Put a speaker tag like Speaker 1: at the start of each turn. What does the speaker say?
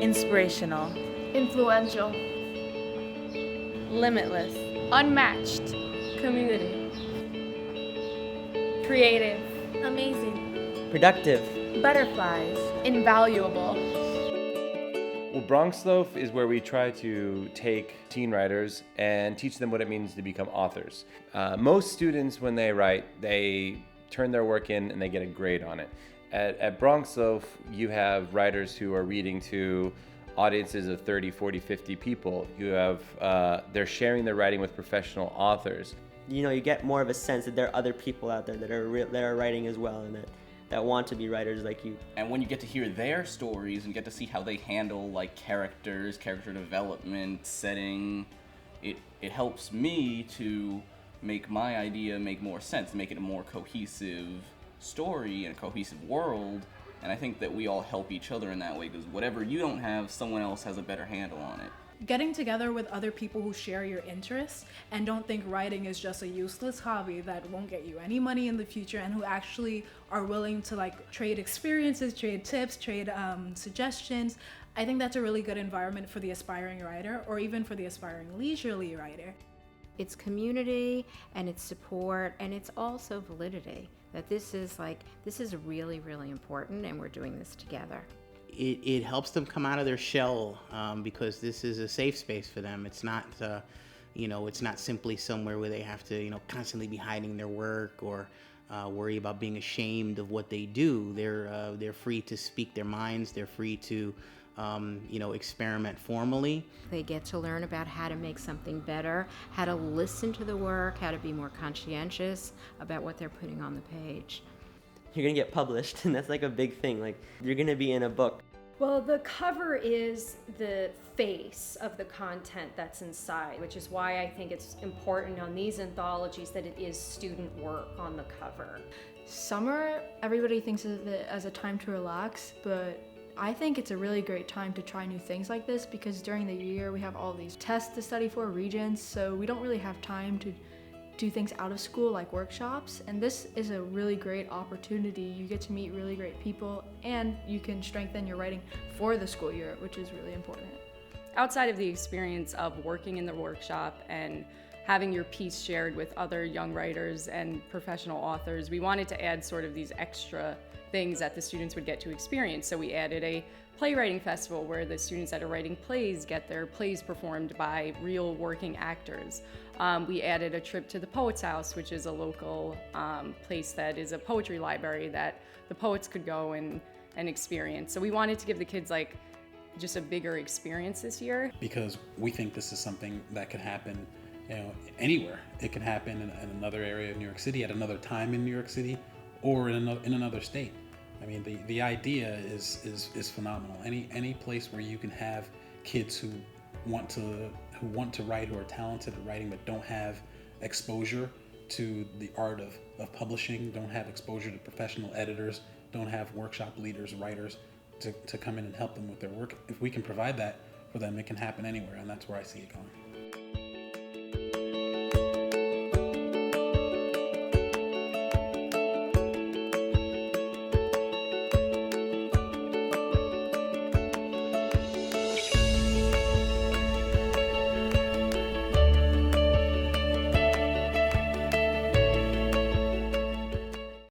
Speaker 1: Inspirational.
Speaker 2: Influential.
Speaker 1: Limitless.
Speaker 2: Unmatched.
Speaker 3: Community.
Speaker 2: Creative.
Speaker 1: Amazing.
Speaker 4: Productive.
Speaker 1: Butterflies.
Speaker 2: Invaluable.
Speaker 5: Well, Bronx Loaf is where we try to take teen writers and teach them what it means to become authors. Most students, when they write, they turn their work in and they get a grade on it. At Bronx Loaf, you have writers who are reading to audiences of 30, 40, 50 people. You have, they're sharing their writing with professional authors.
Speaker 4: You know, you get more of a sense that there are other people out there that are writing as well, and that want to be writers like you.
Speaker 6: And when you get to hear their stories and get to see how they handle like characters, character development, setting, it helps me to make my idea make more sense, make it a more cohesive story and a cohesive world. And I think that we all help each other in that way, because whatever you don't have, someone else has a better handle on it.
Speaker 7: Getting together with other people who share your interests and don't think writing is just a useless hobby that won't get you any money in the future, and who actually are willing to like trade experiences, trade tips, trade suggestions. I think that's a really good environment for the aspiring writer, or even for the aspiring leisurely writer.
Speaker 8: It's community and it's support, and it's also validity, that this is really, really important, and we're doing this together.
Speaker 9: It helps them come out of their shell, because this is a safe space for them. It's not, it's not simply somewhere where they have to, constantly be hiding their work or worry about being ashamed of what they do. They're free to speak their minds. They're free to, experiment formally.
Speaker 8: They get to learn about how to make something better, how to listen to the work, how to be more conscientious about what they're putting on the page.
Speaker 4: You're gonna get published, and that's like a big thing. Like, you're gonna be in a book.
Speaker 10: Well, the cover is the face of the content that's inside, which is why I think it's important on these anthologies that it is student work on the cover.
Speaker 2: Summer, everybody thinks of it as a time to relax, but I think it's a really great time to try new things like this, because during the year we have all these tests to study for, regents, so we don't really have time to do things out of school like workshops, and this is a really great opportunity. You get to meet really great people, and you can strengthen your writing for the school year, which is really important.
Speaker 3: Outside of the experience of working in the workshop and having your piece shared with other young writers and professional authors, we wanted to add sort of these extra things that the students would get to experience. So we added a playwriting festival where the students that are writing plays get their plays performed by real working actors. We added a trip to the Poets House, which is a local place that is a poetry library that the poets could go and experience. So we wanted to give the kids like just a bigger experience this year.
Speaker 11: Because we think this is something that could happen, anywhere. It can happen in another area of New York City, at another time in New York City, or in another state. I mean, the idea is phenomenal. Any place where you can have kids who want to write, who are talented at writing, but don't have exposure to the art of publishing, don't have exposure to professional editors, don't have workshop leaders, writers to come in and help them with their work. If we can provide that for them, it can happen anywhere, and that's where I see it going.